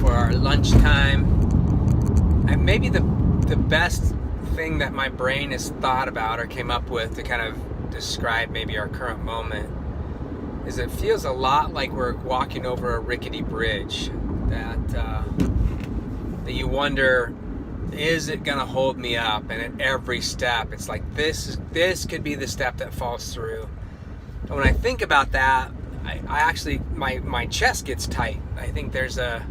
for our lunchtime. And maybe the best thing that my brain has thought about or came up with to kind of describe maybe our current moment is it feels a lot like we're walking over a rickety bridge that you wonder, is it going to hold me up? And at every step, it's like this could be the step that falls through. And when I think about that, I actually my chest gets tight. I think there's a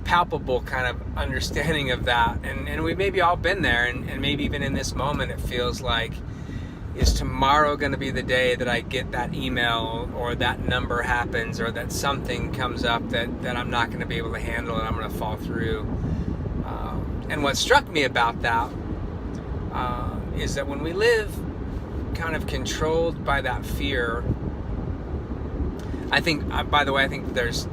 palpable kind of understanding of that, and we've maybe all been there, and maybe even in this moment it feels like, is tomorrow going to be the day that I get that email or that number happens or that something comes up that I'm not going to be able to handle and I'm going to fall through. And what struck me about that is that when we live kind of controlled by that fear, I think, by the way, I think there's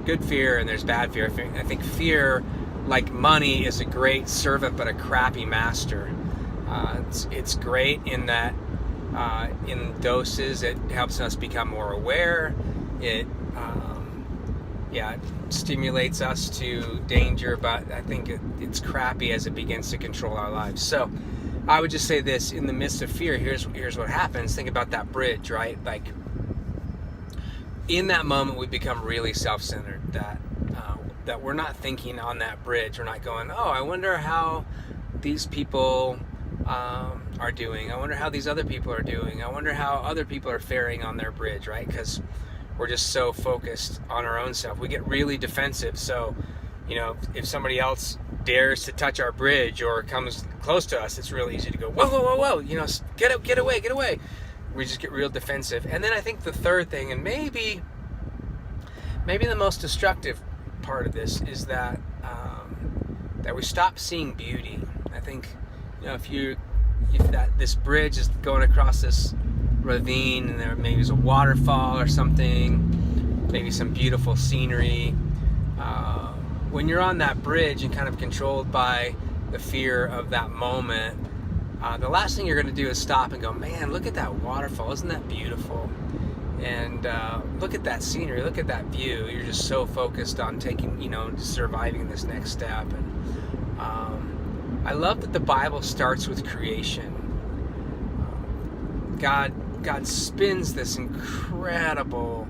good fear and there's bad fear. I think fear, like money, is a great servant but a crappy master. It's great in that in doses it helps us become more aware. It stimulates us to danger, but I think it's crappy as it begins to control our lives. So I would just say this: in the midst of fear, here's what happens. Think about that bridge, right? Like, in that moment, we become really self-centered. That we're not thinking on that bridge. We're not going, oh, I wonder how these people are doing. I wonder how these other people are doing. I wonder how other people are faring on their bridge, right? Because we're just so focused on our own self. We get really defensive. So, if somebody else dares to touch our bridge or comes close to us, it's really easy to go, whoa, whoa, whoa, whoa, get away. We just get real defensive. And then I think the third thing, and maybe the most destructive part of this, is that we stop seeing beauty. I think, if this bridge is going across this ravine and there maybe is a waterfall or something, maybe some beautiful scenery. When you're on that bridge and kind of controlled by the fear of that moment, the last thing you're going to do is stop and go, man, look at that waterfall. Isn't that beautiful? And look at that scenery. Look at that view. You're just so focused on surviving this next step. And I love that the Bible starts with creation. God spins this incredible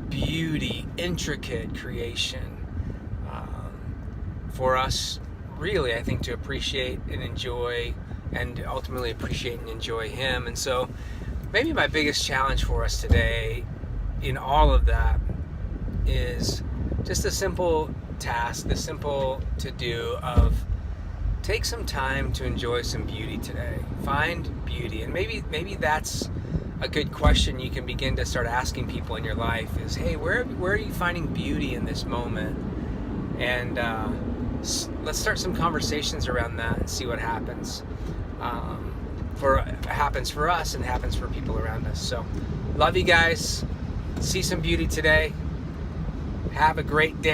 beauty, intricate creation for us, really, I think, to appreciate and enjoy, and ultimately appreciate and enjoy Him. And so maybe my biggest challenge for us today in all of that is just a simple task, the simple to-do of take some time to enjoy some beauty today. Find beauty. And maybe that's a good question you can begin to start asking people in your life is, hey, where are you finding beauty in this moment? And let's start some conversations around that and see what happens. Happens for us and happens for people around us. So love you guys. See some beauty today. Have a great day.